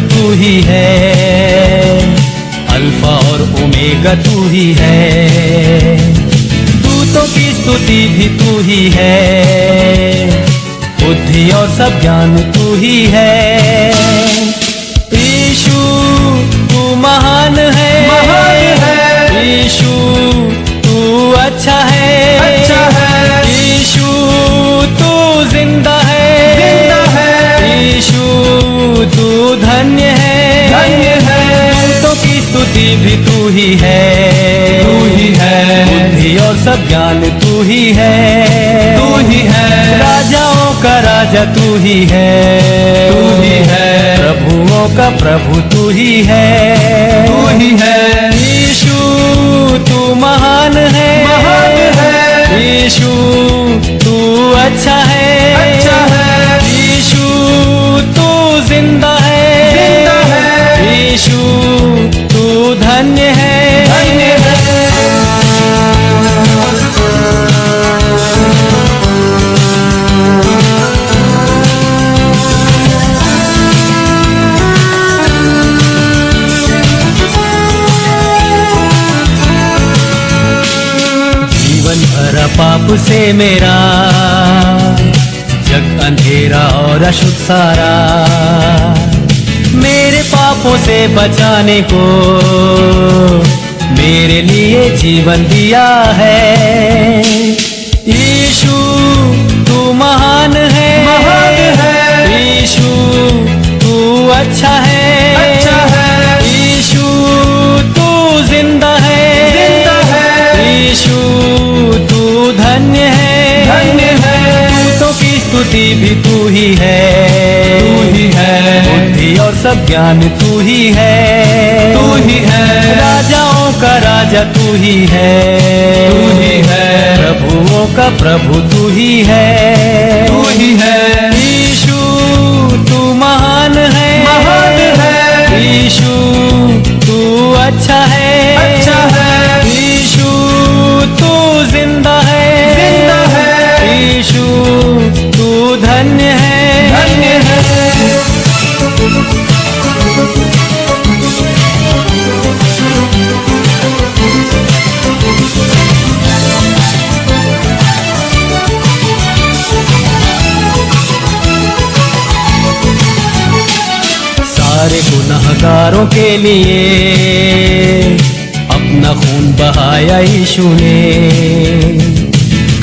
तू ही है, अल्फा और ओमेगा तू ही है। दूतों की स्तुति भी तू ही है, बुद्धि और सब ज्ञान तू ही है। यीशु तू महान है, यीशु तू अच्छा है, यीशु तू जिंदा है, यीशु तू धन्य है। दूतों की स्तुति भी तू ही है, बुद्धि और सब ज्ञान तू ही है, राजाओं का राजा तू ही है, प्रभुओं का प्रभु तू ही है, यीशु तू महान है, यीशु तू अच्छा है, यीशु तू जिंदा है, यीशु तू धन्य है। जीवन भरा पाप से मेरा, जग अंधेरा और अशुद्ध सारा, मेरे पापों से बचाने को मेरे लिए जीवन दिया है। यीशु तू महान है, यीशु तू अच्छा है, यीशु तू जिंदा है, यीशु तू धन्य है। दूतों की स्तुति भी तू ही है, बुद्धि और सब ज्ञान तू ही है, राजाओं का राजा तू ही है, प्रभुओं का प्रभु तू ही है, यीशु तू महान है, यीशु तू अच्छा है, यीशु तू जिंदा है, यीशु तू धन्य है। सारे गुनहगारों के लिए अपना खून बहाया यीशु ने,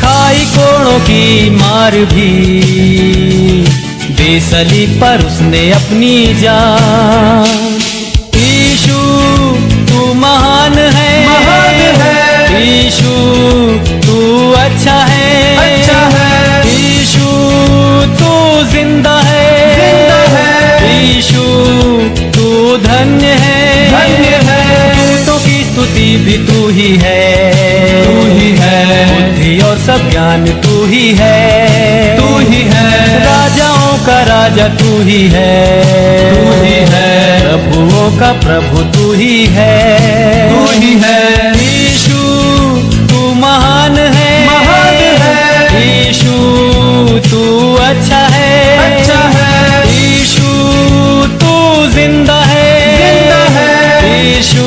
खाई कोड़ों की मार भी दे सलीब पर उसने अपनी जान। यीशु तू महान है, यीशु तू अच्छा है, यीशु तू जिंदा है, यीशु तू धन्य है। दूतों की स्तुति भी तू ही है, बुद्धि और सब ज्ञान तू ही है, राजाओं का राजा तू ही है, प्रभुओं का प्रभु तू ही है, यीशु तू महान है, यीशु तू अच्छा है, यीशु तू जिंदा है, यीशु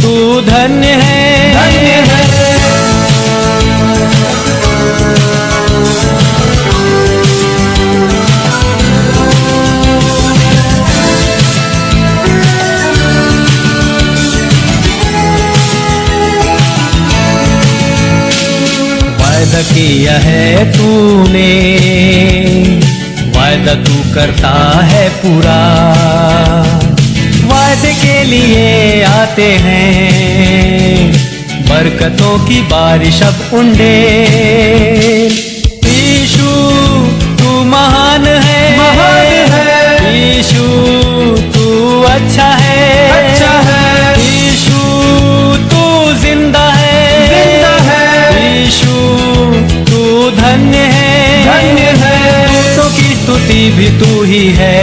तू धन्य है। वायदा किया है तूने, वायदा तू करता है पूरा, वायदे के लिए आते हैं बरकतों की बारिश अब उंडे। यीशु तू महान है, यीशु तू अच्छा है, यीशु तू जिंदा है, यीशु तू धन्य है। दूतों की स्तुति भी तू ही है,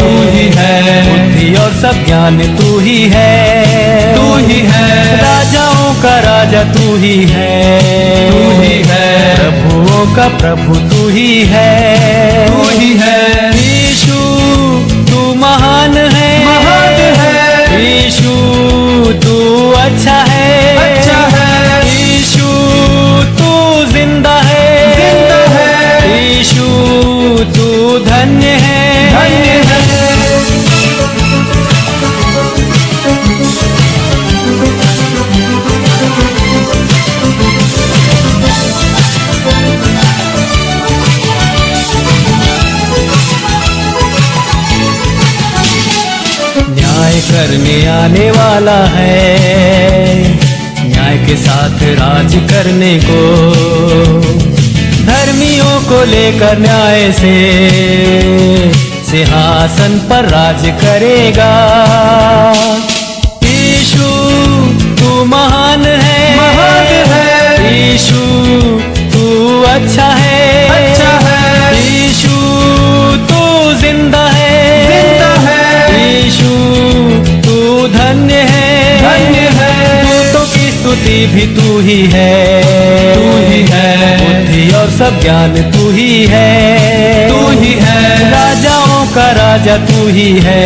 बुद्धि और सब ज्ञान तू ही है, राजाओं का राजा तू ही है, प्रभुओं का प्रभु तू ही है, यीशु तू महान करने आने वाला है, न्याय के साथ राज करने को। धर्मियों को लेकर न्याय से सिंहासन पर राज करेगा। यीशु तू महान है, यीशु तू अच्छा है, यीशु तू जिंदा है, यीशु तू धन्य है, दूतों की स्तुति भी तू ही है, बुद्धि और सब ज्ञान तू ही है, राजाओं का राजा तू ही है,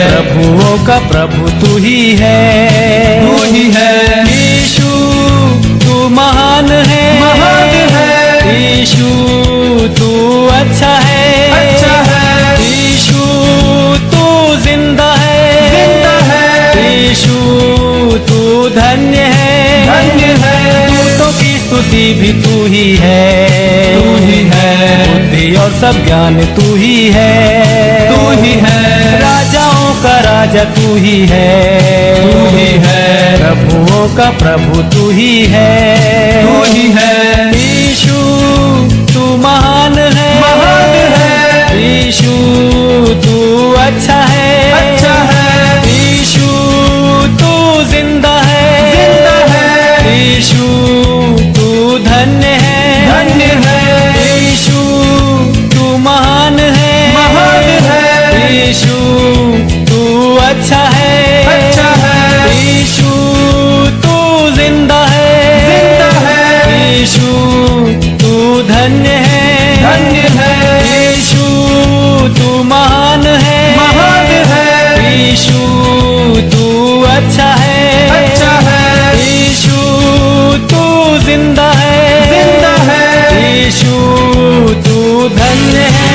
प्रभुओं का प्रभु तू ही है, यीशु तू महान है, यीशु तू अच्छा है, यीशु तू जिंदा है, यीशु तू धन्य है, दूतों की स्तुति भी तू ही है, बुद्धि और सब ज्ञान तू ही है, राजाओं का राजा तू ही है, प्रभुओं का प्रभु तू ही है, यीशु तू महान है, यीशु तू अच्छा है, यीशु तू जिंदा है, यीशु तू धन्य है, यीशु तू महान है, यीशु तू अच्छा है, यीशु तू जिंदा है, यीशु तू धन्य है, यीशु तू महान है, यीशु तू अच्छा है, यीशु तू जिंदा है, यीशु तू धन्य है।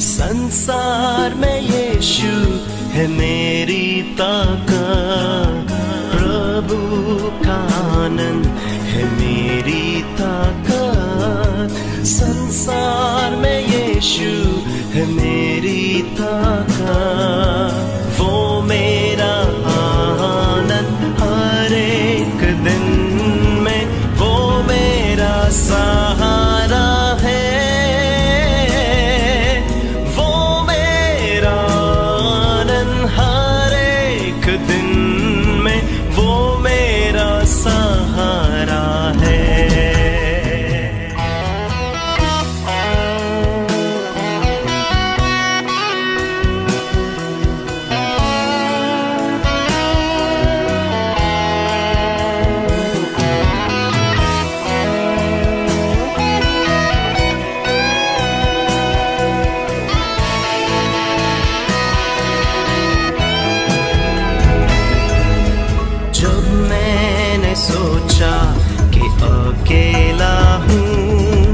संसार में यीशु है मेरी ताकत, प्रभु का आनंद है मेरी ताकत, संसार में यीशु है मेरी ताकत, वो मेरा आनंद हर एक दिन में, वो मेरा सहारा है, दिन में वो मेरा सहारा है। सोचा कि अकेला हूँ,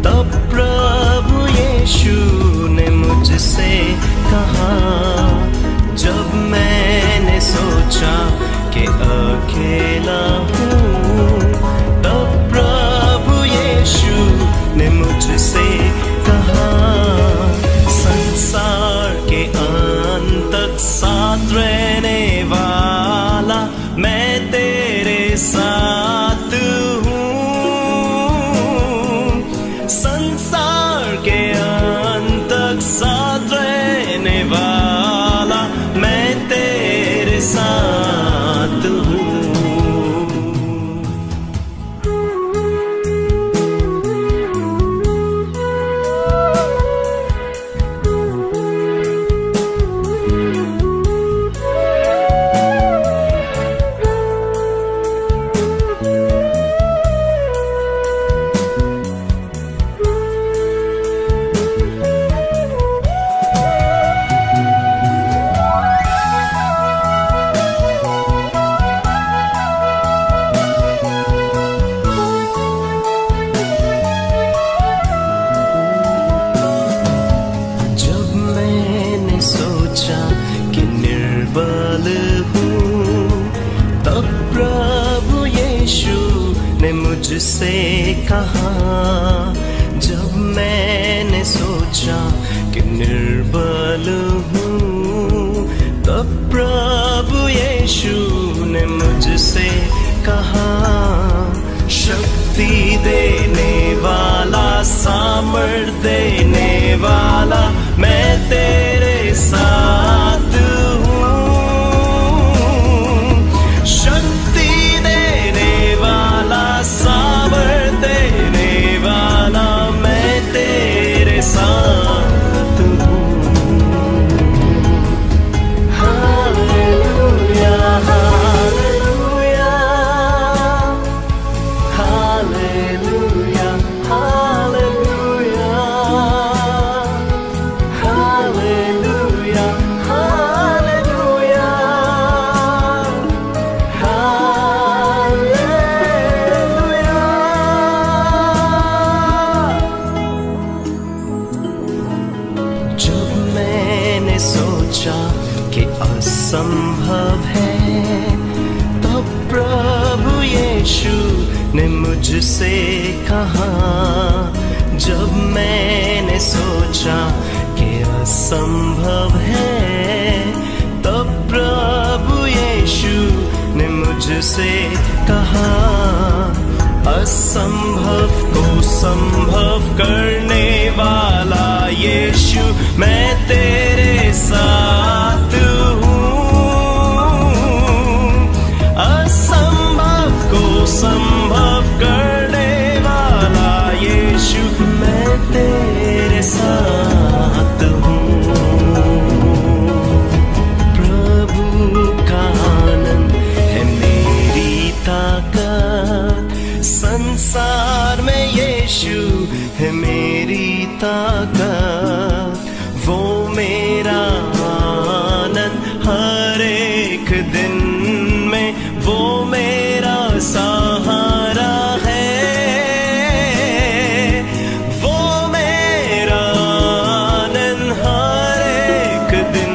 तब प्रभु यीशु ने मुझसे कहा, जब मैंने सोचा कि अकेला हूँ, तब प्रभु यीशु ने मुझसे कहा, संसार के अंत तक साथ रहने वाला मैं तेरे साथ हूँ, मुझसे कहा, जब मैंने सोचा कि निर्बल हूँ, तब प्रभु यीशु ने मुझसे कहा, शक्ति देने वाला, सामर्थ देने वाला, मैं तेरे साथ हूँ। शक्ति देने वाला, सामर्थ देने वाला, मैं तेरे साथ हूँ। Hallelujah, hallelujah, hallelujah, hallelujah, hallelujah, hallelujah, hallelujah. जब मैंने सोचा कि असंभव है, तब प्रभु यीशु ने मुझसे कहा, जब मैंने सोचा कि असंभव है, तब प्रभु यीशु ने मुझसे कहा, असंभव को संभव करने वाला यीशु, मैं तेरे साथ हूँ। असंभव को संभव करने वाला यीशु, मैं तेरे साथ हूँ। प्रभु का आनंद है मेरी ताकत, संसार में यीशु है मेरी ताकत, वो मेरा आनंद हर एक दिन में, वो मेरा सहारा है, वो मेरा आनंद हर एक दिन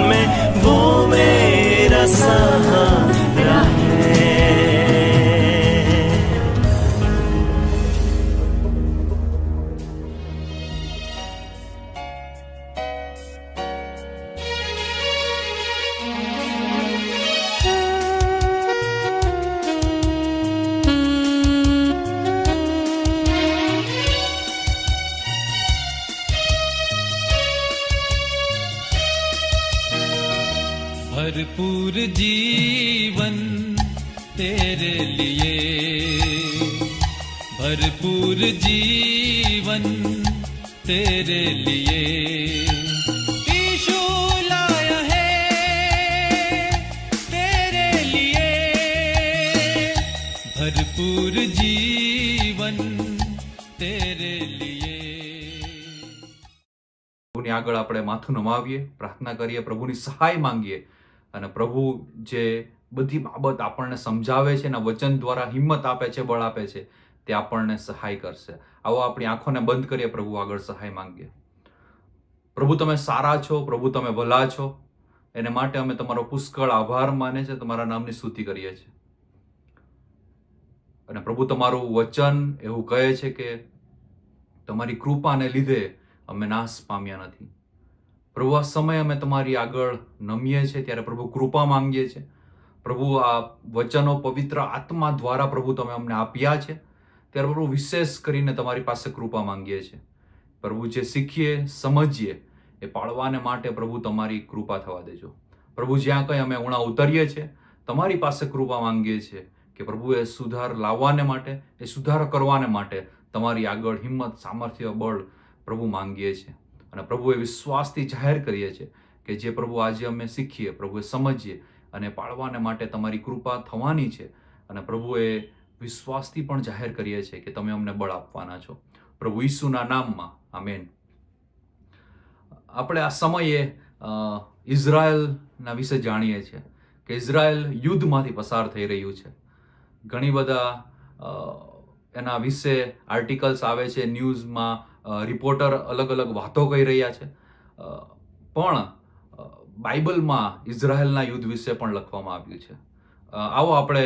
में, वो मेरा सहारा है। भरपूर जीवन तेरे लिए, भरपूर जीवन तेरे लिए यीशु लाया है, तेरे लिए भरपूर जीवन तेरे लिए। પ્રભુની આગળ આપણે માથું નમાવીએ, પ્રાર્થના કરીએ, પ્રભુની સહાય માંગીએ અને પ્રભુ જે બધી બાબત આપણને સમજાવે છે એના વચન દ્વારા હિંમત આપે છે, બળ આપે છે, તે આપણને સહાય કરશે. આવો આપણી આંખોને બંધ કરીએ, પ્રભુ આગળ સહાય માંગીએ. પ્રભુ તમે સારા છો, પ્રભુ તમે ભલા છો, એને માટે અમે તમારો પુષ્કળ આભાર માને છે, તમારા નામની સ્તુતિ કરીએ છીએ. અને પ્રભુ તમારું વચન એવું કહે છે કે તમારી કૃપાને લીધે અમે નાશ પામ્યા નથી. પ્રભુ આ સમય અમે તમારી આગળ નમીએ છીએ ત્યારે પ્રભુ કૃપા માંગીએ છીએ. પ્રભુ આ વચનો પવિત્ર આત્મા દ્વારા પ્રભુ તમે અમને આપ્યા છે ત્યારે પ્રભુ વિશેષ કરીને તમારી પાસે કૃપા માંગીએ છીએ. પ્રભુ જે શીખીએ સમજીએ એ પાળવાને માટે પ્રભુ તમારી કૃપા થવા દેજો. પ્રભુ જ્યાં કંઈ અમે ઉણા ઉતરીએ છીએ તમારી પાસે કૃપા માંગીએ છીએ કે પ્રભુ એ સુધાર લાવવાને માટે, એ સુધાર કરવાને માટે તમારી આગળ હિંમત, સામર્થ્ય, બળ પ્રભુ માંગીએ છીએ. અને પ્રભુ એ વિશ્વાસથી જાહેર કરીએ છીએ કે જે પ્રભુ આજે અમે શીખીએ, પ્રભુ એ સમજીએ અને પાળવાને માટે તમારી કૃપા થવાની છે. અને પ્રભુ એ વિશ્વાસથી પણ જાહેર કરીએ છીએ કે તમે અમને બળ આપવાના છો. પ્રભુ ઈસુના નામમાં આમેન. આપણે આ સમયે ઇઝરાયલના વિશે જાણીએ છીએ કે ઇઝરાયલ યુદ્ધમાંથી પસાર થઈ રહ્યું છે. ઘણી બધા એના વિશે આર્ટિકલ્સ આવે છે, ન્યૂઝમાં રિપોર્ટર અલગ અલગ વાતો કહી રહ્યા છે. પણ બાઇબલમાં ઇઝરાયલના યુદ્ધ વિશે પણ લખવામાં આવ્યું છે. આવો આપણે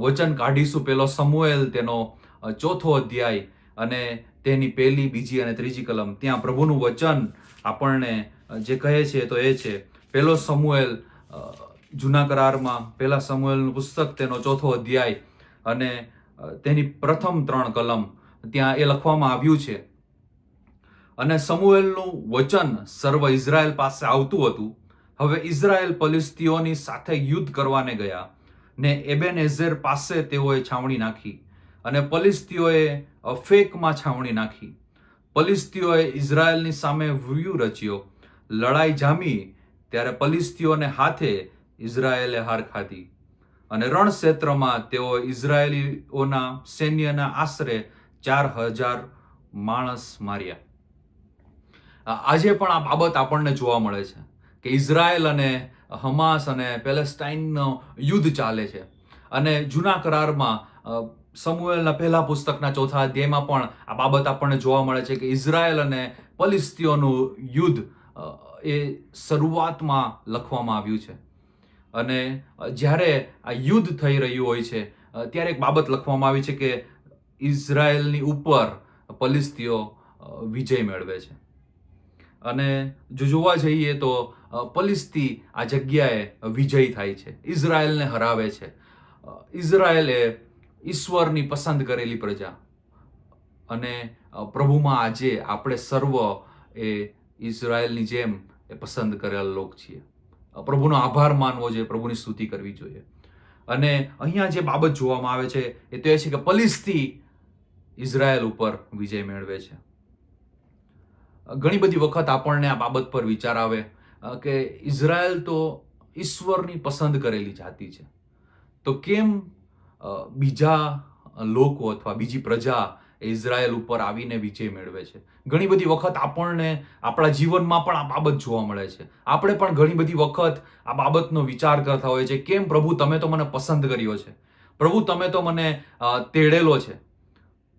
વચન કાઢીશું. પહેલો સમુએલ તેનો ચોથો અધ્યાય અને તેની 1, 2 અને 3 કલમ, ત્યાં પ્રભુનું વચન આપણને જે કહે છે તો એ છે 1 સમુએલ જૂના કરારમાં 1 સમુએલનું પુસ્તક તેનો 4થો અધ્યાય અને તેની પ્રથમ 3 કલમ, ત્યાં એ લખવામાં આવ્યું છે. અને સમુએલનું વચન સર્વ ઇઝરાયલ પાસે આવતું હતું. હવે ઇઝરાયલ ફલિસ્તીઓની સાથે યુદ્ધ કરવાને ગયા ને એબેનેઝેર પાસે તેઓએ છાવણી નાખી અને ફલિસ્તીઓએ અફેકમાં છાવણી નાખી. ફલિસ્તીઓએ ઇઝરાયલની સામે વ્યૂહ રચ્યો. લડાઈ જામી ત્યારે ફલિસ્તીઓને હાથે ઇઝરાયેલે હાર ખાધી અને રણક્ષેત્રમાં તેઓ ઇઝરાયેલીઓના સૈન્યના આશરે 4,000 માણસ માર્યા. આજે પણ આ બાબત આપણને જોવા મળે છે કે ઇઝરાયલ અને હમાસ અને પેલેસ્ટાઇનનો યુદ્ધ ચાલે છે. અને જૂના કરારમાં સમુએલના 1 પુસ્તકના 4થા અધ્યાયમાં પણ આ બાબત આપણને જોવા મળે છે કે ઇઝરાયલ અને ફલિસ્તીઓનું યુદ્ધ એ શરૂઆતમાં લખવામાં આવ્યું છે. અને જ્યારે આ યુદ્ધ થઈ રહ્યું હોય છે ત્યારે એક બાબત લખવામાં આવી છે કે ઇઝરાયલની ઉપર ફલિસ્તીઓ વિજય મેળવે છે. અને જો જોવા જઈએ તો ફલિસ્તી આ જગ્યાએ વિજય થાય છે, ઇઝરાયલને હરાવે છે. ઇઝરાયલ એ ઈશ્વરની પસંદ કરેલી પ્રજા અને પ્રભુમાં આજે આપણે સર્વ એ ઇઝરાયલની જેમ એ પસંદ કરેલા લોક છીએ. પ્રભુનો આભાર માનવો જોઈએ, પ્રભુની સ્તુતિ કરવી જોઈએ. અને અહીંયા જે બાબત જોવામાં આવે છે એ તો એ છે કે ફલિસ્તી ઇઝરાયલ ઉપર વિજય મેળવે છે. ઘણી બધી વખત આપણને આ બાબત પર વિચાર આવે કે ઇઝરાયલ તો ઈશ્વરની પસંદ કરેલી જાતિ છે, તો કેમ બીજા લોકો અથવા બીજી પ્રજા ઇઝરાયલ ઉપર આવીને વિજય મેળવે છે? ઘણી બધી વખત આપણને આપણા જીવનમાં પણ આ બાબત જોવા મળે છે. આપણે પણ ઘણી બધી વખત આ બાબતનો વિચાર કરતા હોય છે, કેમ પ્રભુ તમે તો મને પસંદ કર્યો છે, પ્રભુ તમે તો મને તેડેલો છે,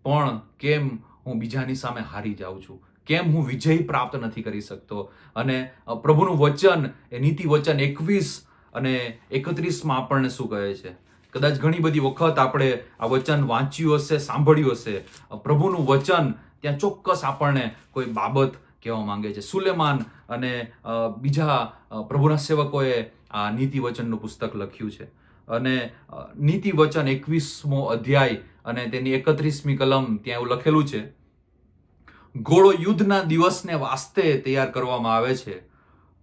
પણ કેમ હું બીજાની સામે હારી જાઉં છું, કેમ હું વિજય પ્રાપ્ત નથી કરી શકતો? અને પ્રભુનું વચન એ નીતિ વચન 21 અને 31માં આપણને શું કહે છે? કદાચ ઘણી બધી વખત આપણે આ વચન વાંચ્યું હશે, સાંભળ્યું હશે. પ્રભુનું વચન ત્યાં ચોક્કસ આપણને કોઈ બાબત કહેવા માંગે છે. સુલેમાન અને બીજા પ્રભુના સેવકોએ આ નીતિ વચનનું પુસ્તક લખ્યું છે. અને નીતિ વચન 21મો અધ્યાય અને તેની 31મી કલમ ત્યાં એવું લખેલું છે, ઘોડો યુદ્ધના દિવસને વાસ્તે તૈયાર કરવામાં આવે છે,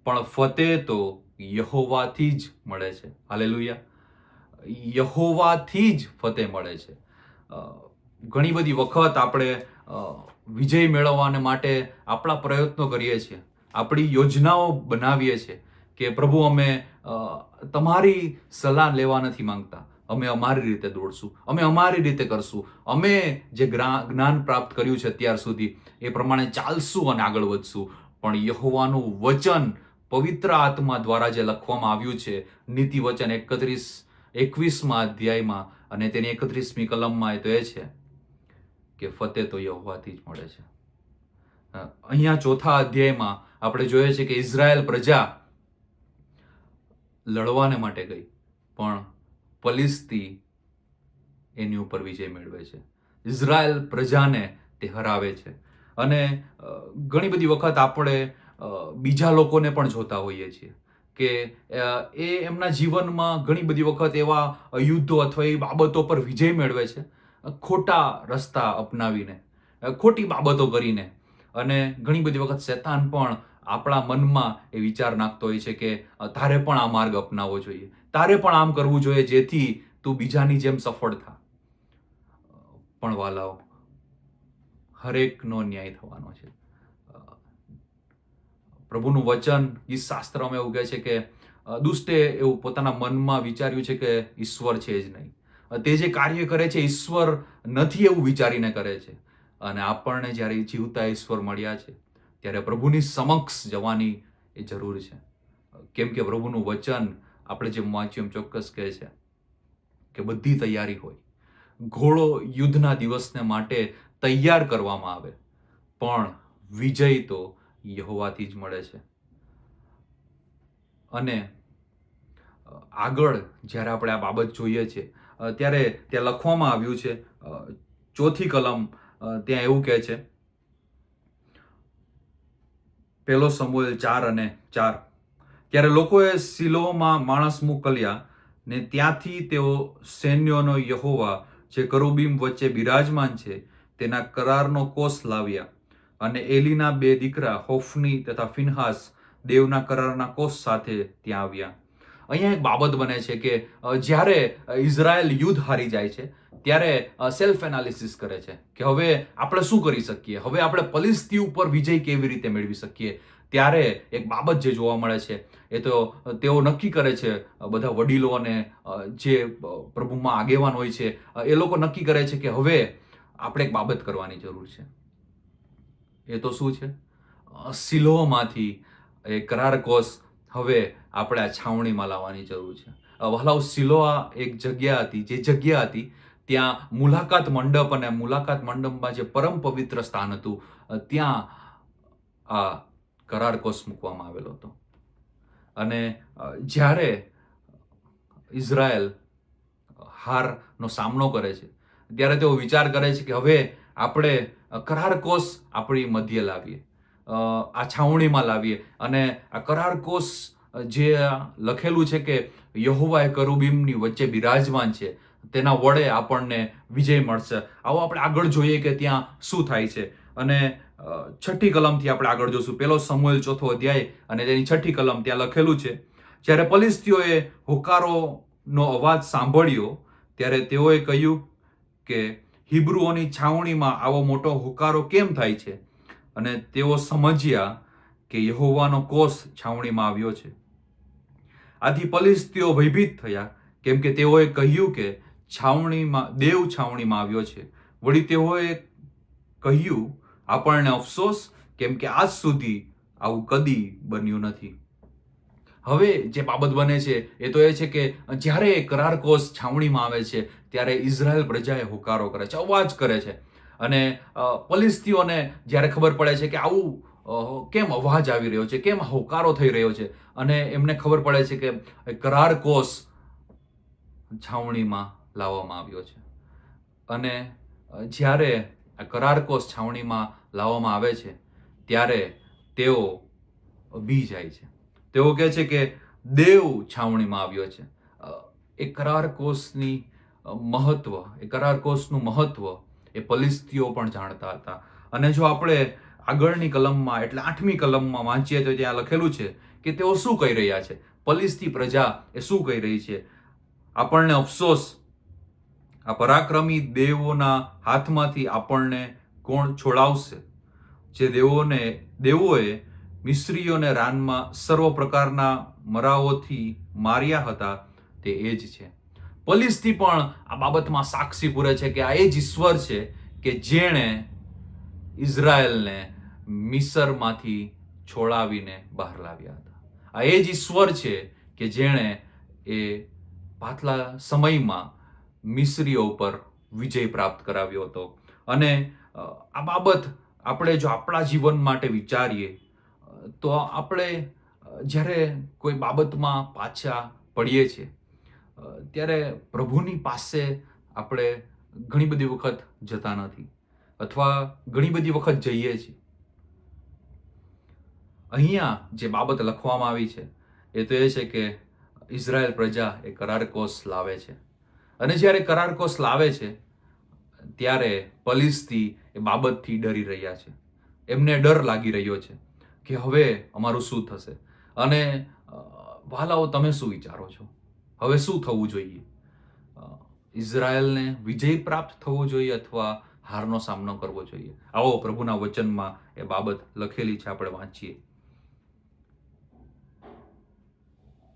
પણ ફતેહ તો યહોવાથી જ મળે છે. હાલેલુયા! યહોવાથી જ ફતેહ મળે છે. ઘણી બધી વખત આપણે વિજય મેળવવાને માટે આપણા પ્રયત્નો કરીએ છીએ, આપણી યોજનાઓ બનાવીએ છીએ કે પ્રભુ અમે તમારી સલાહ લેવા નથી માંગતા, અમે અમારી રીતે દોડશું, અમે અમારી રીતે કરશું, અમે જે જ્ઞાન પ્રાપ્ત કર્યું છે અત્યાર સુધી એ પ્રમાણે ચાલશું અને આગળ વધશું. પણ યહોવાનું વચન પવિત્ર આત્મા દ્વારા જે લખવામાં આવ્યું છે નીતિ વચન 21મા અધ્યાયમાં અને તેની 31મી કલમમાં, એ તો એ છે કે ફતેહ તો યહોવાથી જ મળે છે. અહીંયા 4થા અધ્યાયમાં આપણે જોઈએ છે કે ઇઝરાયલ પ્રજા લડવાને માટે ગઈ, પણ ફલિસ્તી એની ઉપર વિજય મેળવે છે. ઇઝરાયલ પ્રજાને તે હરાવે છે. અને ઘણી બધી વખત આપણે બીજા લોકોને પણ જોતા હોઈએ છીએ કે એ એમના જીવનમાં ઘણી બધી વખત એવા યુદ્ધો અથવા એ બાબતો પર વિજય મેળવે છે, ખોટા રસ્તા અપનાવીને, ખોટી બાબતો કરીને. અને ઘણી બધી વખત શૈતાન પણ આપણા મનમાં એ વિચાર નાખતો હોય છે કે તારે પણ આ માર્ગ અપનાવવો જોઈએ, તારે પણ આમ કરવું જોઈએ જેથી તું બીજાની જેમ સફળ થા. પણ વાલાઓ, હરેકનો ન્યાય થવાનો છે. પ્રભુનું વચન ઈ શાસ્ત્રમાં એવું કહે છે કે દુષ્ટે એવું પોતાના મનમાં વિચાર્યું છે કે ઈશ્વર છે જ નહીં. તે જે કાર્ય કરે છે ઈશ્વર નથી એવું વિચારીને કરે છે. અને આપણને જ્યારે જીવતા ઈશ્વર મળ્યા છે ત્યારે પ્રભુની સમક્ષ જવાની એ જરૂર છે. કેમ કે પ્રભુનું વચન આપણે જે વાંચ્યું એમ ચોક્કસ કહે છે કે બધી તૈયારી હોય, ઘોડો યુદ્ધના દિવસને માટે તૈયાર કરવામાં આવે, પણ વિજય તો યહોવાથી જ મળે છે. અને આગળ જ્યારે આપણે આ બાબત જોઈએ છીએ ત્યારે ત્યાં લખવામાં આવ્યું છે ચોથી કલમ ત્યાં એવું કહે છે, 1 સમુએલ 4:4, ત્યારે લોકોએ શિલોહમાં માણસ મોકલ્યા ને ત્યાંથી તેઓ સૈન્યોનો યહોવા જે કરુબીમ વચ્ચે બિરાજમાન છે તેના કરારનો કોષ લાવ્યા, અને એલીના 2 દીકરા હોફની તથા ફિનહાસ દેવના કરારના કોષ સાથે ત્યાં આવ્યા. અહીંયા એક બાબત બને છે કે જ્યારે ઇઝરાયલ યુદ્ધ હારી જાય છે ત્યારે સેલ્ફ એનાલિસિસ કરે છે કે હવે આપણે શું કરી શકીએ, હવે આપણે ફિલિસ્તી ઉપર વિજય કેવી રીતે મેળવી શકીએ. ત્યારે એક બાબત જે જોવા મળે છે એ તો તેઓ નક્કી કરે છે, બધા વડીલો અને જે પ્રભુમાં આગેવાન હોય છે એ લોકો નક્કી કરે છે કે હવે આપણે એક બાબત કરવાની જરૂર છે. એ તો શું છે? શિલોહમાંથી એ કરાર કોષ હવે આપણે આ છાવણીમાં લાવવાની જરૂર છે. વહાલાઓ, શિલોહ એક જગ્યા હતી, જે જગ્યા હતી ત્યાં મુલાકાત મંડપ, અને મુલાકાત મંડપમાં જે પરમ પવિત્ર સ્થાન હતું ત્યાં આ કરાર કોષ મૂકવામાં આવેલો હતો. અને જ્યારે ઇઝરાયલ હારનો સામનો કરે છે ત્યારે તેઓ વિચાર કરે છે કે હવે આપણે કરાર કોષ આપણી મધ્ય લાવીએ, આ છાવણીમાં લાવીએ, અને આ કરાર કોષ જે લખેલું છે કે યહોવા કરુબીમની વચ્ચે બિરાજમાન છે તેના વડે આપણને વિજય મળશે. આવો આપણે આગળ જોઈએ કે ત્યાં શું થાય છે. અને 6ઠી કલમથી આપણે આગળ જોશું. 1 સમુએલ 4 અધ્યાય અને તેની 6ઠી કલમ ત્યાં લખેલું છે, જ્યારે ફિલિસ્તીઓએ હોકારોનો અવાજ સાંભળ્યો ત્યારે તેઓએ કહ્યું કે હિબ્રુઓની છાવણીમાં આવો મોટો હોકારો કેમ થાય છે? અને તેઓ સમજ્યા કે યહોવાનો કોષ છાવણીમાં આવ્યો છે. આથી ફિલિસ્તીઓ ભયભીત થયા, કેમ કે તેઓએ કહ્યું કે દેવ છાવણીમાં આવ્યો છે. વળી તેઓએ કહ્યું, આપણને અફસોસ, કેમ કે આજ સુધી આવું કદી બન્યું નથી. હવે જે બાબત બને છે એ તો એ છે કે જ્યારે કરાર કોષ છાવણીમાં આવે છે ત્યારે ઇઝરાયલ પ્રજાએ હોકારો કરે છે, અવાજ કરે છે. અને ફિલિસ્તીઓને જ્યારે ખબર પડે છે કે આવું કેમ અવાજ આવી રહ્યો છે, કેમ હોકારો થઈ રહ્યો છે, અને એમને ખબર પડે છે કે કરાર કોષ છાવણીમાં લાવવામાં આવ્યો છે. અને જ્યારે આ કરાર કોષ છાવણીમાં લાવવામાં આવે છે ત્યારે તેઓ બી જાય છે. તેઓ કહે છે કે દેવ છાવણીમાં આવ્યો છે. એ કરાર કોષની મહત્વ, એ કરાર કોષનું મહત્વ એ ફિલિસ્તીઓ પણ જાણતા હતા. અને જો આપણે આગળની કલમમાં એટલે 8મી કલમમાં વાંચીએ તો ત્યાં લખેલું છે કે તેઓ શું કહી રહ્યા છે, ફિલિસ્તી પ્રજા એ શું કહી રહી છે, આપણને અફસોસ, આ પરાક્રમી દેવોના હાથમાંથી આપણને કોણ છોડાવશે? જે દેવોએ મિસ્રીઓને રાનમાં સર્વ પ્રકારના મરાઓથી માર્યા હતા તે એ જ છે. ફિલિસ્તી પણ આ બાબતમાં સાક્ષી પૂરે છે કે આ એ જ ઈશ્વર છે કે જેણે ઇઝરાયલને મિસરમાંથી છોડાવીને બહાર લાવ્યા હતા. આ એ જ ઈશ્વર છે કે જેણે એ પાછલા સમયમાં મિસ્રીઓ ઉપર વિજય પ્રાપ્ત કરાવ્યો હતો. અને આ બાબત આપણે જો આપણા જીવન માટે વિચારીએ તો આપણે જ્યારે કોઈ બાબતમાં પાછા પડીએ છીએ ત્યારે પ્રભુની પાસે આપણે ઘણી બધી વખત જતા નથી, અથવા ઘણી બધી વખત જઈએ છીએ. અહીંયા જે બાબત લખવામાં આવી છે એ તો એ છે કે ઇઝરાયલ પ્રજા એ કરાર કોષ લાવે છે. અને જ્યારે કરાર કોષ લાવે છે ત્યારે ફિલિસ્તી એ બાબતથી ડરી રહ્યા છે. એમને ડર લાગી રહ્યો છે કે હવે અમારું શું થશે. અને વહાલાઓ, તમે શું વિચારો છો? હવે શું થવું જોઈએ? ઇઝરાયલને વિજય પ્રાપ્ત થવો જોઈએ અથવા હારનો સામનો કરવો જોઈએ? આવો પ્રભુના વચનમાં એ બાબત લખેલી છે, આપણે વાંચીએ.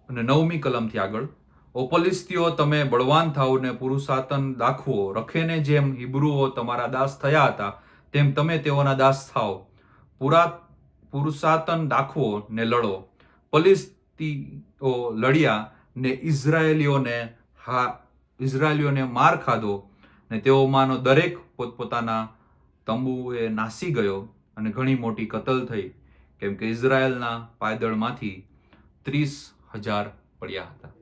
અને 9મી કલમથી આગળ, ઓ ફિલિસ્તીઓ, તમે બળવાન થાઓ ને પુરુષાર્થન દાખવો. રખેને જેમ હિબ્રુઓ તમારા દાસ થયા હતા તેમ તમે તેઓના દાસ થાઓ. પુરુષાર્થન દાખવો ને લડો. ફિલિસ્તીઓ લડ્યા ને ઇઝરાયલીઓને માર ખાધો, ને તેઓમાંનો દરેક પોતપોતાના તંબુએ નાસી ગયો, અને ઘણી મોટી કતલ થઈ, કેમ કે ઇઝરાયલના પાયદળમાંથી 30,000 પડ્યા હતા.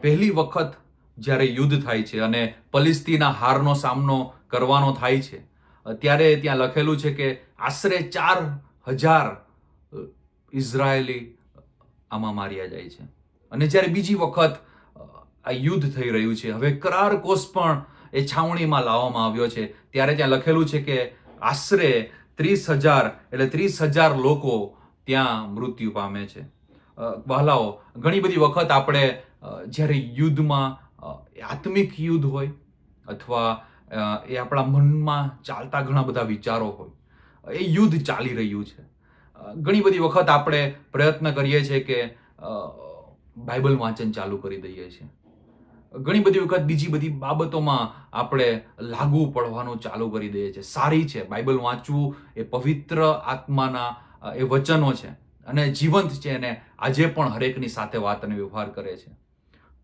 પહેલી વખત જ્યારે યુદ્ધ થાય છે અને પલિસ્તીના હારનો સામનો કરવાનો થાય છે, ત્યારે ત્યાં લખેલું છે કે આશરે 4,000 ઇઝરાયેલી આમાં માર્યા જાય છે. અને જ્યારે બીજી વખત આ યુદ્ધ થઈ રહ્યું છે, હવે કરાર કોષ પણ એ છાવણીમાં લાવવામાં આવ્યો છે, ત્યારે ત્યાં લખેલું છે કે આશરે 30,000 એટલે 30,000 લોકો ત્યાં મૃત્યુ પામે છે. વહાલાઓ, ઘણી બધી વખત આપણે જ્યારે યુદ્ધમાં આત્મિક યુદ્ધ હોય અથવા એ આપણા મનમાં ચાલતા ઘણા બધા વિચારો હોય, એ યુદ્ધ ચાલી રહ્યું છે. ઘણી બધી વખત આપણે પ્રયત્ન કરીએ છીએ કે બાઇબલ વાંચન ચાલુ કરી દઈએ છીએ. ઘણી બધી વખત બીજી બધી બાબતોમાં આપણે લાગુ પડવાનું ચાલુ કરી દઈએ છીએ. સારી છે, બાઇબલ વાંચવું એ પવિત્ર આત્માના એ વચનો છે અને જીવંત છે, અને આજે પણ હરેકની સાથે વાત અને વ્યવહાર કરે છે.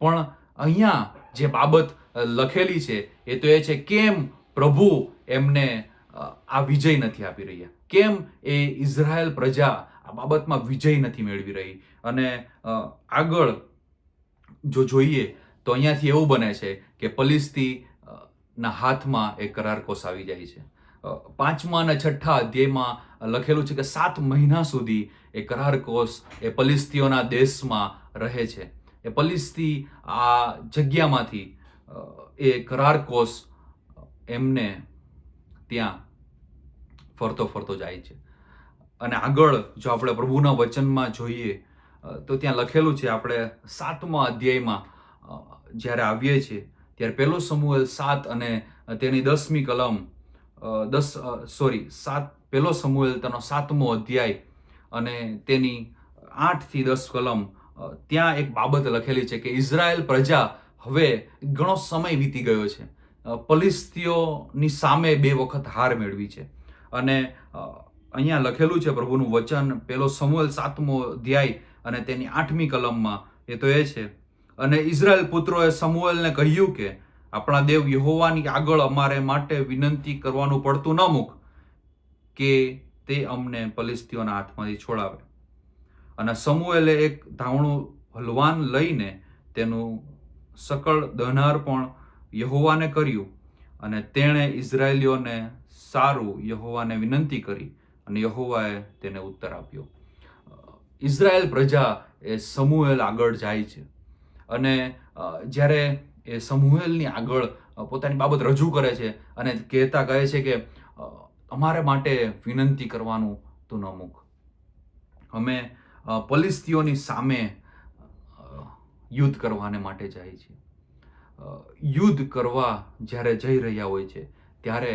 પણ અહીંયા જે બાબત લખેલી છે એ તો એ છે કેમ પ્રભુ એમને આ વિજય નથી આપી રહ્યા, કેમ એ ઇઝરાયલ પ્રજા આ બાબતમાં વિજય નથી મેળવી રહી. અને આગળ જો જોઈએ તો અહીંયાથી એવું બને છે કે પલિસ્તીના હાથમાં એ કરાર કોષ આવી જાય છે. 5મા અને 6ઠા અધ્યાયમાં લખેલું છે કે 7 મહિના સુધી એ કરાર કોષ એ પલિસ્તીઓના દેશમાં રહે છે. એ પલિસ્તી આ જગ્યામાંથી એ કરાર કોષ એમને ત્યાં ફરતો ફરતો જાય છે. અને આગળ જો આપણે પ્રભુના વચનમાં જોઈએ તો ત્યાં લખેલું છે, આપણે 7મા અધ્યાયમાં જ્યારે આવીએ છીએ ત્યારે 1 સમુએલ 7 અને તેની 10મી કલમ 1 સમુએલ તેનો 7મો અધ્યાય અને તેની 8 થી 10 કલમ, ત્યાં એક બાબત લખેલી છે કે ઇઝરાયલ પ્રજા હવે ઘણો સમય વીતી ગયો છે, પલિસ્તીઓની સામે 2 વખત હાર મેળવી છે. અને અહીંયા લખેલું છે પ્રભુનું વચન 1 સમુએલ 7મો અધ્યાય અને તેની 8મી કલમમાં, એ તો એ છે, અને ઇઝરાયલ પુત્રોએ સમુએલને કહ્યું કે આપણા દેવ યહોવાની આગળ અમારે માટે વિનંતી કરવાનું પડતું ન મૂક કે તે અમને પલિસ્તીઓના હાથમાંથી છોડાવે. અને સમુએલે એક ધાવણું હલવાન લઈને તેનું સકળ દહનાર પણ યહોવાને કર્યું, અને તેણે ઇઝરાયેલીઓને સારું યહોવાને વિનંતી કરી અને યહોવાએ તેને ઉત્તર આપ્યો. ઇઝરાયેલ પ્રજા એ સમુએલ આગળ જાય છે અને જ્યારે એ સમુએલની આગળ પોતાની બાબત રજૂ કરે છે અને કહે છે કે અમારે માટે વિનંતી કરવાનું તું ન મૂક, અમે પલિસ્તીઓની સામે યુદ્ધ કરવાને માટે જાય છે. યુદ્ધ કરવા જ્યારે જઈ રહ્યા હોય છે ત્યારે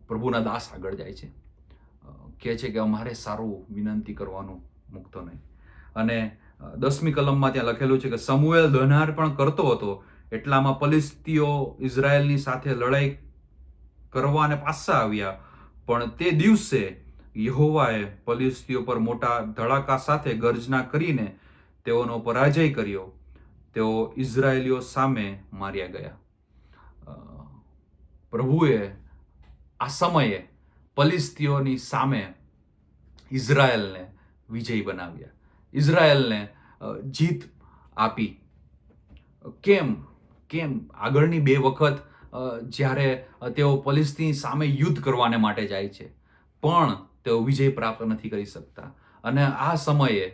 પ્રભુના દાસ આગળ જાય છે, કહે છે કે અમારે સારું વિનંતી કરવાનું મૂકતો નહીં. અને 10મી કલમમાં ત્યાં લખેલું છે કે સમુએલ દહનાર પણ કરતો હતો, એટલામાં પલિસ્તીઓ ઇઝરાયેલની સાથે લડાઈ કરવાને પાછા આવ્યા, પણ તે દિવસે યહોવાએ પલિસ્તીઓ પર મોટા ધડાકા સાથે ગર્જના કરીને તેઓનો પરાજય કર્યો, તેઓ ઇઝરાયેલીઓ સામે માર્યા ગયા. પ્રભુએ આ સમયે પલિસ્તીઓની સામે ઇઝરાયેલને વિજય બનાવ્યા, ઇઝરાયેલને જીત આપી. કેમ આગળની 2 વખત જ્યારે તેઓ પલિસ્તીન સામે યુદ્ધ કરવાને માટે જાય છે પણ તેઓ વિજય પ્રાપ્ત નથી કરી શકતા. અને આ સમયે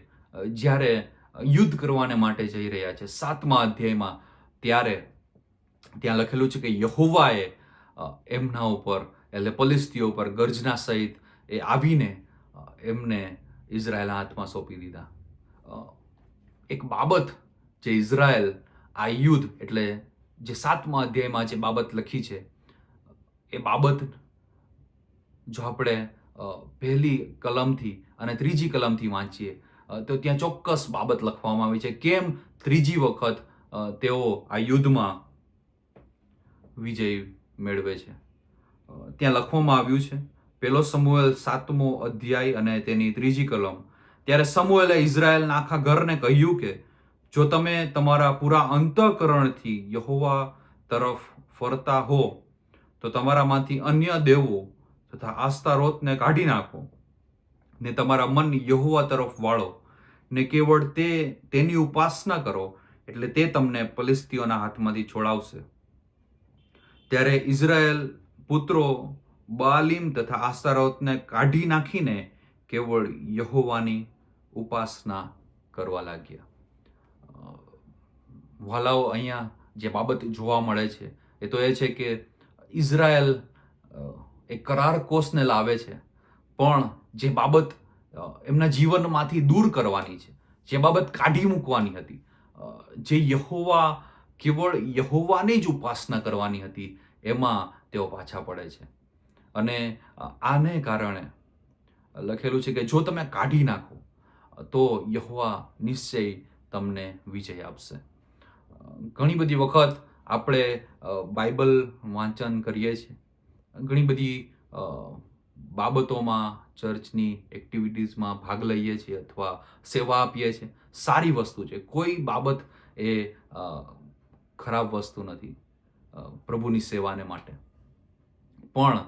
જ્યારે યુદ્ધ કરવાને માટે જઈ રહ્યા છે 7મા અધ્યાયમાં, ત્યારે ત્યાં લખેલું છે કે યહોવાએ એમના ઉપર એટલે પલિસ્તીઓ ઉપર ગર્જના સહિત એ આવીને એમને ઇઝરાયેલના હાથમાં સોંપી દીધા. એક બાબત જે ઇઝરાયેલ આ યુદ્ધ એટલે જે 7મા અધ્યાયમાં જે બાબત લખી છે એ બાબત જો આપણે 1લી કલમથી અને 3જી કલમથી વાંચીએ તો ત્યાં ચોક્કસ બાબત લખવામાં આવી છે કેમ 3જી વખત તેઓ આ યુદ્ધમાં વિજય મેળવે છે. ત્યાં લખવામાં આવ્યું છે 1 સમુએલ 7મો અધ્યાય અને તેની 3જી કલમ, ત્યારે સમુએલે ઇઝરાયેલના આખા ઘરને કહ્યું કે જો તમે તમારા પૂરા અંતઃકરણથી યહોવા તરફ ફરતા હો તો તમારામાંથી અન્ય દેવો તથા આસ્તારોતને કાઢી નાખો ને તમારા મન યહોવા તરફ વાળો ને કેવળ તેની ઉપાસના કરો એટલે તે તમને ફિલિસ્તીઓના હાથમાંથી છોડાવશે. ત્યારે ઇઝરાયેલ પુત્રો બાલીમ તથા આસ્તારોતને કાઢી નાખીને કેવળ યહોવાની ઉપાસના કરવા લાગ્યા. વાલાઓ, અહીંયા જે બાબત જોવા મળે છે એ તો એ છે કે ઇઝરાયેલ એ કરાર કોષને લાવે છે, પણ જે બાબત એમના જીવનમાંથી દૂર કરવાની છે, જે બાબત કાઢી મૂકવાની હતી, જે કેવળ યહોવાની જ ઉપાસના કરવાની હતી, એમાં તેઓ પાછા પડે છે. અને આને કારણે લખેલું છે કે જો તમે કાઢી નાખો તો યહોવા નિશ્ચય તમને વિજય આપશે. ઘણી બધી વખત આપણે બાઇબલ વાંચન કરીએ છીએ, ઘણી બધી બાબતોમાં ચર્ચની એક્ટિવિટીઝમાં ભાગ લઈએ છીએ અથવા સેવા આપીએ છીએ. સારી વસ્તુ છે, કોઈ બાબત એ ખરાબ વસ્તુ નથી પ્રભુની સેવાને માટે. પણ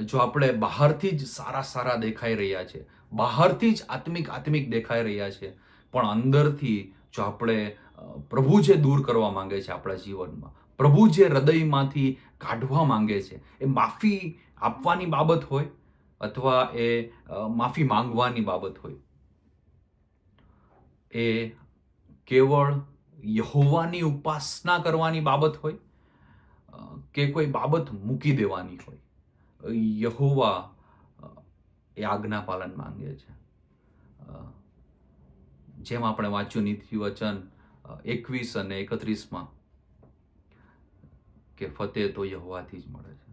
જો આપણે બહારથી જ સારા દેખાઈ રહ્યા છે, બહારથી જ આત્મિક દેખાઈ રહ્યા છે, પણ અંદરથી જો આપણે પ્રભુ જે દૂર કરવા માંગે છે આપણા જીવનમાં, પ્રભુ જે હૃદયમાંથી કાઢવા માંગે છે, એ માફી આપવાની બાબત હોય અથવા એ માફી માંગવાની બાબત હોય, એ કેવળ યહોવાની ઉપાસના કરવાની બાબત હોય કે કોઈ બાબત મૂકી દેવાની હોય, યહોવા એ આજ્ઞા પાલન માંગે છે. જેમ આપણે વાંચ્યું નીતિ વચન 21 અને 31માં કે ફતેહ તો યહોવાથી જ મળે છે.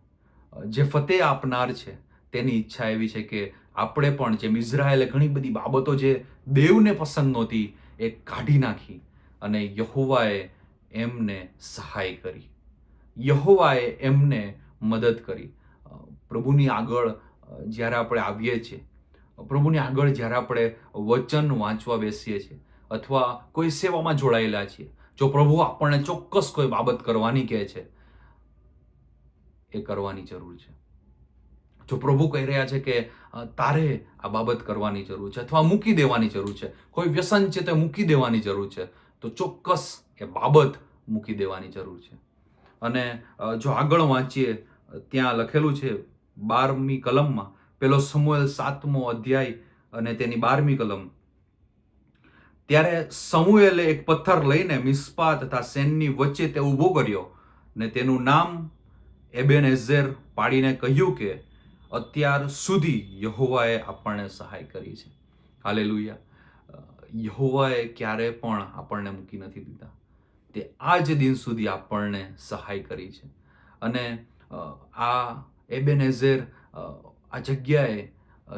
જે ફતેહ આપનાર છે તેની ઈચ્છા એવી છે કે આપણે પણ જેમ ઇઝરાયેલે ઘણી બધી બાબતો જે દેવને પસંદ નહોતી એ કાઢી નાખી અને યહોવાએ એમને સહાય કરી, યહોવાએ એમને મદદ કરી. પ્રભુની આગળ જ્યારે આપણે આવીએ છીએ, પ્રભુની આગળ જ્યારે આપણે વચન વાંચવા બેસીએ છીએ અથવા કોઈ સેવામાં જોડાયેલા છીએ, જો પ્રભુ આપણને ચોક્કસ કોઈ બાબત કરવાની કહે છે, એ કરવાની જરૂર છે. જો પ્રભુ કહી રહ્યા છે કે તારે આ બાબત કરવાની જરૂર છે અથવા મૂકી દેવાની જરૂર છે, કોઈ વ્યસન છે તે મૂકી દેવાની જરૂર છે, તો ચોક્કસ એ બાબત મૂકી દેવાની જરૂર છે. અને જો આગળ વાંચીએ ત્યાં લખેલું છે 12મી કલમમાં, પેલો સમુએલ 7મો અધ્યાય અને તેની 12મી કલમ. ત્યારે સમુએલે એક પથ્થર લઈને મિસ્પા તથા શેનની વચ્ચે તે ઊભો કર્યો ને તેનું નામ એબેનેઝેર પાડીને કહ્યું કે અત્યાર સુધી યહોવાએ આપણને સહાય કરી છે. હાલેલુયા. યહોવાએ ક્યારે પણ આપણને મૂકી નથી દીધા. તે આજ દિન સુધી આપણને સહાય કરી છે. અને આ એબેનેઝેર, આ જગ્યાએ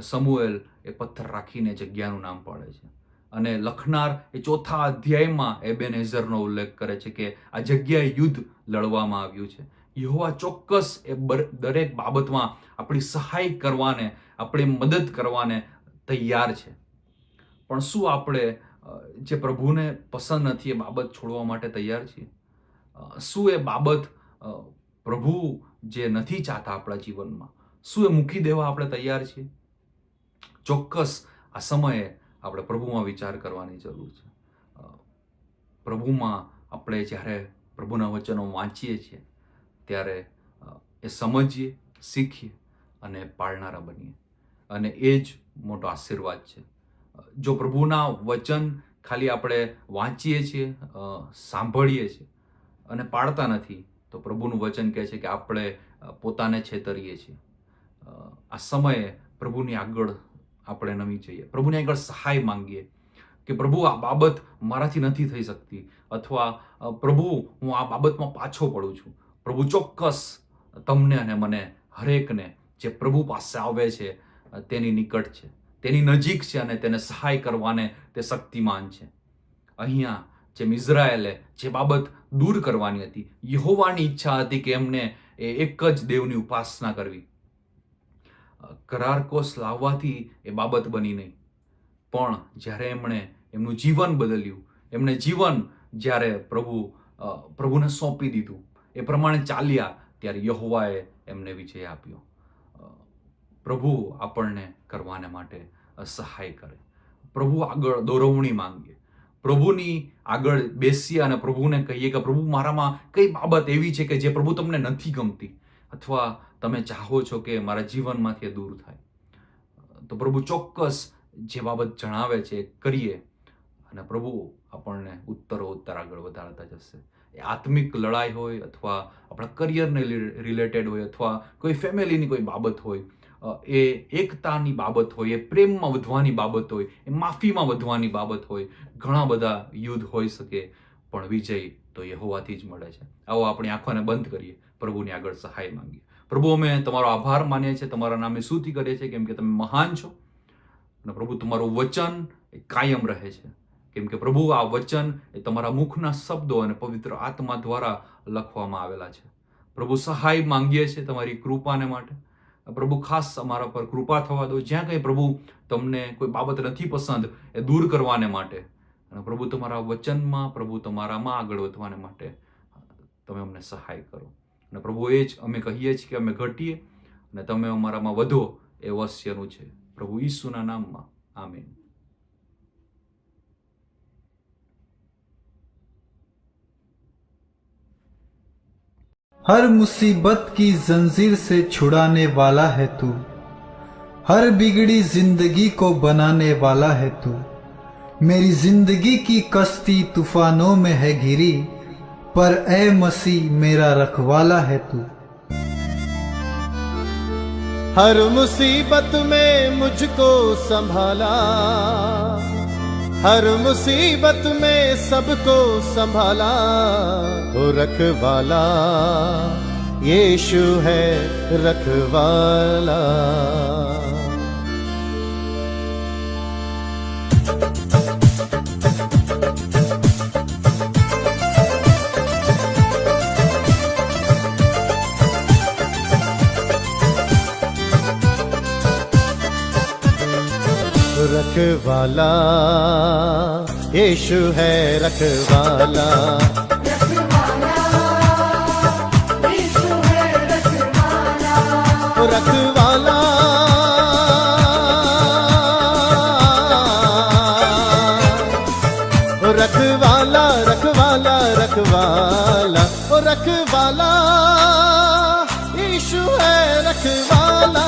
સમુએલ એ પથ્થર રાખીને જગ્યાનું નામ પાડે છે. અને લખનાર એ 4થા અધ્યાયમાં એબેનેઝરનો ઉલ્લેખ કરે છે કે આ જગ્યાએ યુદ્ધ લડવામાં આવ્યું છે. યહોવા ચોક્કસ એ દરેક બાબતમાં આપણી સહાય કરવાને, આપણી મદદ કરવાને તૈયાર છે. પણ શું આપણે જે પ્રભુને પસંદ નથી એ બાબત છોડવા માટે તૈયાર છીએ? શું એ બાબત પ્રભુ જે નથી ચાહતા આપણા જીવનમાં, શું એ મૂકી દેવા આપણે તૈયાર છીએ? ચોક્કસ આ સમયે આપણે પ્રભુમાં વિચાર કરવાની જરૂર છે. પ્રભુમાં આપણે જ્યારે પ્રભુના વચનો વાંચીએ છીએ ત્યારે એ સમજીએ, શીખીએ અને પાળનારા બનીએ. અને એ જ મોટો આશીર્વાદ છે. જો પ્રભુના વચન ખાલી આપણે વાંચીએ છીએ, સાંભળીએ છીએ અને પાળતા નથી, તો પ્રભુનું વચન કહે છે કે આપણે પોતાને છેતરીએ છીએ. આ સમયે પ્રભુની આગળ આપણે નમી જઈએ, પ્રભુની આગળ સહાય માંગીએ કે પ્રભુ આ બાબત મારાથી નથી થઈ શકતી, અથવા પ્રભુ હું આ બાબતમાં પાછો પડું છું. પ્રભુ ચોક્કસ તમને અને મને હરેકને જે પ્રભુ પાસે આવે છે તેની નિકટ છે, તેની નજીક છે અને તેને સહાય કરવાને તે શક્તિમાન છે. અહીંયા જેમ ઇઝરાયેલે જે બાબત દૂર કરવાની હતી, યહોવાની ઈચ્છા હતી કે એમને એક જ દેવની ઉપાસના કરવી. કરારકોસ લાવવાથી એ બાબત બની નહીં, પણ જ્યારે એમણે એમનું જીવન બદલ્યું, એમણે જીવન જ્યારે પ્રભુને સોંપી દીધું, એ પ્રમાણે ચાલ્યા, ત્યારે યહોવાએ એમને વિજય આપ્યો. પ્રભુ આપણને કરવાને માટે સહાય કરે. પ્રભુ આગળ દોરવણી માંગીએ, પ્રભુની આગળ બેસીએ અને પ્રભુને કહીએ કે પ્રભુ મારામાં કઈ બાબત એવી છે કે જે પ્રભુ તમને નથી ગમતી, અથવા તમે ચાહો છો કે મારા જીવનમાંથી એ દૂર થાય, તો પ્રભુ ચોક્કસ જે બાબત જણાવે છે એ કરીએ અને પ્રભુ આપણને ઉત્તરોત્તર આગળ વધારતા જશે. એ આત્મિક લડાઈ હોય અથવા આપણા કરિયરને રિલેટેડ હોય અથવા કોઈ ફેમિલીની કોઈ બાબત હોય, એ એકતાની બાબત હોય, એ પ્રેમમાં વધવાની બાબત હોય, એ માફીમાં વધવાની બાબત હોય, ઘણા બધા યુદ્ધ હોઈ શકે, પણ વિજય તો યહોવાથી જ મળે છે. આવો આપણી આંખોને બંધ કરીએ, પ્રભુની આગળ સહાય માંગીએ. પ્રભુ, અમે તમારો આભાર માનીએ છીએ, તમારા નામે સ્તુતિ કરીએ છીએ, કેમ કે તમે મહાન છો અને પ્રભુ તમારું વચન એ કાયમ રહે છે, કેમ કે પ્રભુ આ વચન એ તમારા મુખના શબ્દો અને પવિત્ર આત્મા દ્વારા લખવામાં આવેલા છે. પ્રભુ, સહાય માંગીએ છીએ તમારી કૃપાને માટે. પ્રભુ, ખાસ અમારા પર કૃપા થવા દો, જ્યાં કંઈ પ્રભુ તમને કોઈ બાબત નથી પસંદ એ દૂર કરવાને માટે, અને પ્રભુ તમારા વચનમાં, પ્રભુ તમારામાં આગળ વધવાને માટે તમે અમને સહાય કરો. અને પ્રભુ, એ જ અમે કહીએ છીએ કે અમે ઘટીએ અને તમે અમારામાં વધો, એ અવશ્યનું છે. પ્રભુ ઈસુના નામમાં, આમીન. हर मुसीबत की जंजीर से छुड़ाने वाला है तू, हर बिगड़ी जिंदगी को बनाने वाला है तू. मेरी जिंदगी की कश्ती तूफानों में है घिरी, पर ए मसीह मेरा रखवाला है तू. हर मुसीबत में मुझको संभाला, हर मुसीबत में सबको संभाला, वो रखवाला यीशु है रखवाला. रखवाला यीशु है रखवाला, रखवाला रखवाला रखवाला रखवाला रखवाला यीशु है रखवाला.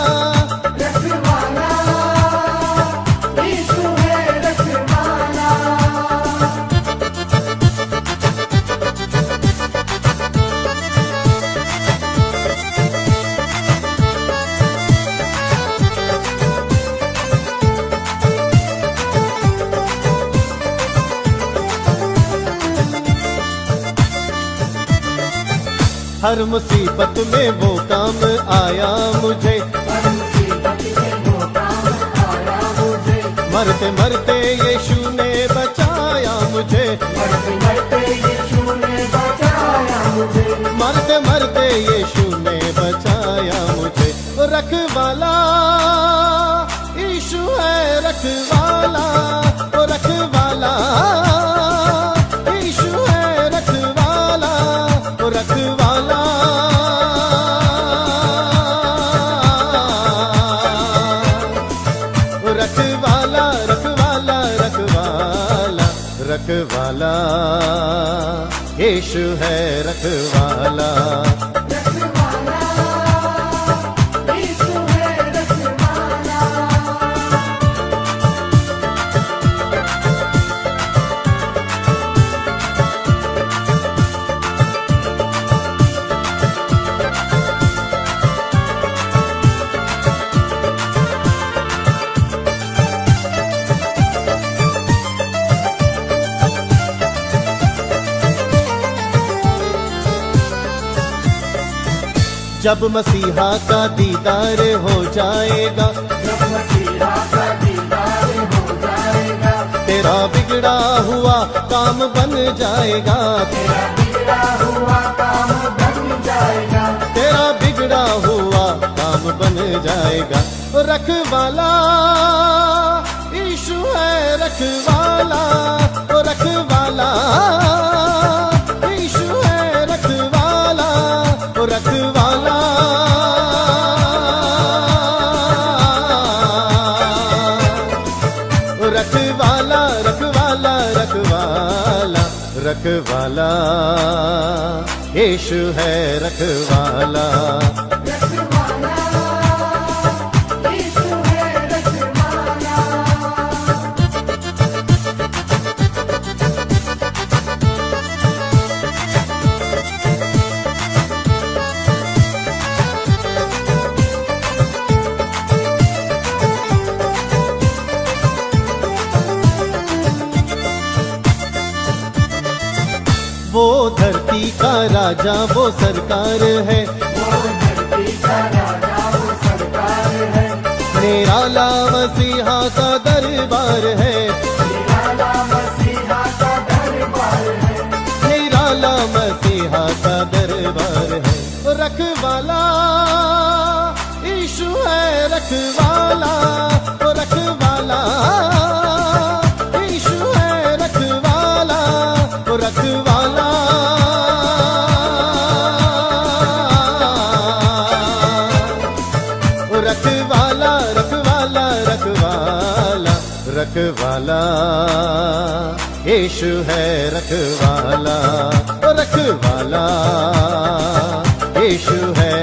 हर मुसीबत में वो काम आया मुझे, मरते मरते यीशु ने बचाया मुझे, मरते मरते यीशु ने बचाया मुझे. रखवाला यीशु है रखवाला, रखवाला यीशु है रखवाला, रखवाला रखवाला रखवाला रखवाला रखवाला यीशु है रखवाला. जब मसीहा का दीदार हो जाएगा, तेरा बिगड़ा हुआ काम बन जाएगा, तेरा बिगड़ा हुआ काम बन जाएगा. रखवाला यीशु है रखवाला, रखवाला यीशु है रखवाला, रखवाला रखवाला रखवाला रखवाला रखवाला यीशु है रखवाला वो धरती का राजा वो सरकार है निराला मसीहा का दरबार है निराला मसीहा का दरबार है रखवाला यीशु है रखवाला वो रखवाला यीशु है रखवाला वो रखवाला रखवाला रखवाला रखवाला रखवाला यीशु है रखवाला रखवाला यीशु है